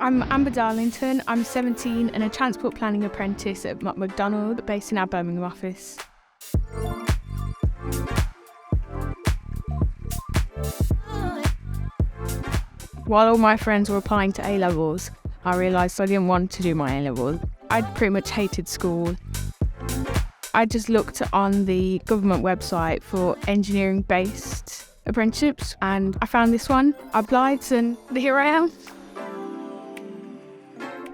I'm Amber Darlington. I'm 17 and a transport planning apprentice at McDonald, based in our Birmingham office. While all my friends were applying to A-levels, I realised I didn't want to do my A-levels. I'd pretty much hated school. I just looked on the government website for engineering-based apprenticeships and I found this one. I applied and here I am.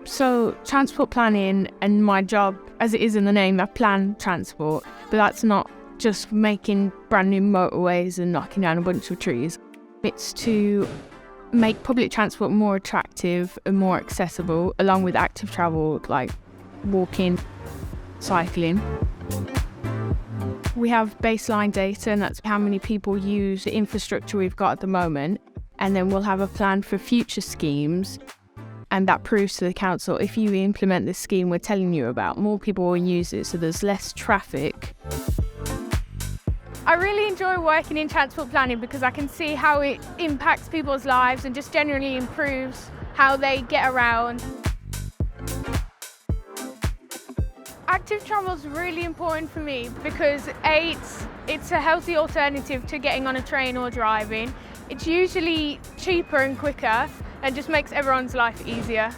So transport planning and my job, as it is in the name, I plan transport, but that's not just making brand new motorways and knocking down a bunch of trees. It's to make public transport more attractive and more accessible, along with active travel like walking, cycling. We have baseline data, and that's how many people use the infrastructure we've got at the moment, and then we'll have a plan for future schemes. And that proves to the council, if you implement this scheme we're telling you about, more people will use it, so there's less traffic. I really enjoy working in transport planning because I can see how it impacts people's lives and just generally improves how they get around. Active travel is really important for me because it's a healthy alternative to getting on a train or driving. It's usually cheaper and quicker and just makes everyone's life easier.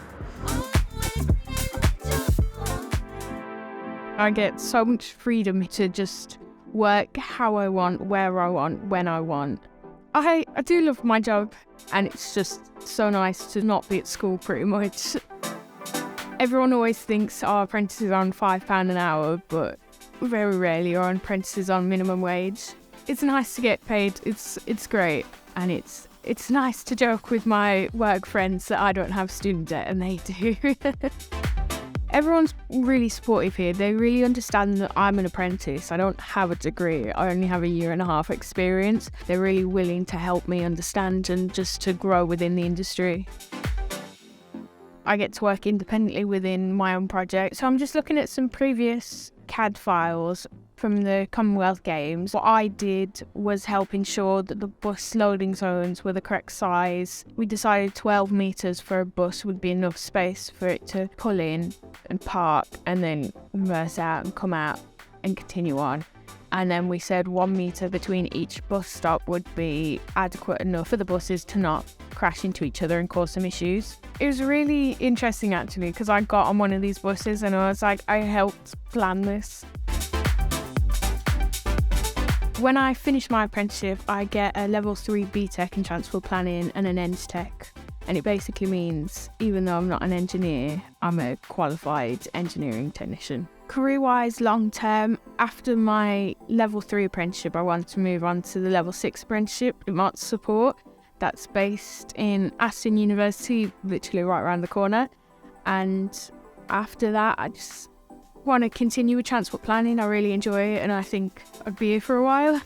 I get so much freedom to just work how I want, where I want, when I want. I do love my job, and it's just so nice to not be at school pretty much. Everyone always thinks our apprentices are on £5 an hour, but very rarely are apprentices on minimum wage. It's nice to get paid, it's great, and it's nice to joke with my work friends that I don't have student debt and they do. Everyone's really supportive here. They really understand that I'm an apprentice. I don't have a degree. I only have a 1.5 years experience. They're really willing to help me understand and just to grow within the industry. I get to work independently within my own project. So I'm just looking at some previous CAD files from the Commonwealth Games. What I did was help ensure that the bus loading zones were the correct size. We decided 12 metres for a bus would be enough space for it to pull in and park and then reverse out and come out and continue on. And then we said 1 metre between each bus stop would be adequate enough for the buses to not crash into each other and cause some issues. It was really interesting actually because I got on one of these buses and I was like, I helped plan this. When I finish my apprenticeship, I get a level 3 BTEC in transport planning and an BTEC. And it basically means, even though I'm not an engineer, I'm a qualified engineering technician. Career-wise, long-term, after my level 3 apprenticeship, I want to move on to the level 6 apprenticeship in March support. That's based in Aston University, literally right around the corner. And after that, I just want to continue with transport planning. I really enjoy it and I think I'd be here for a while.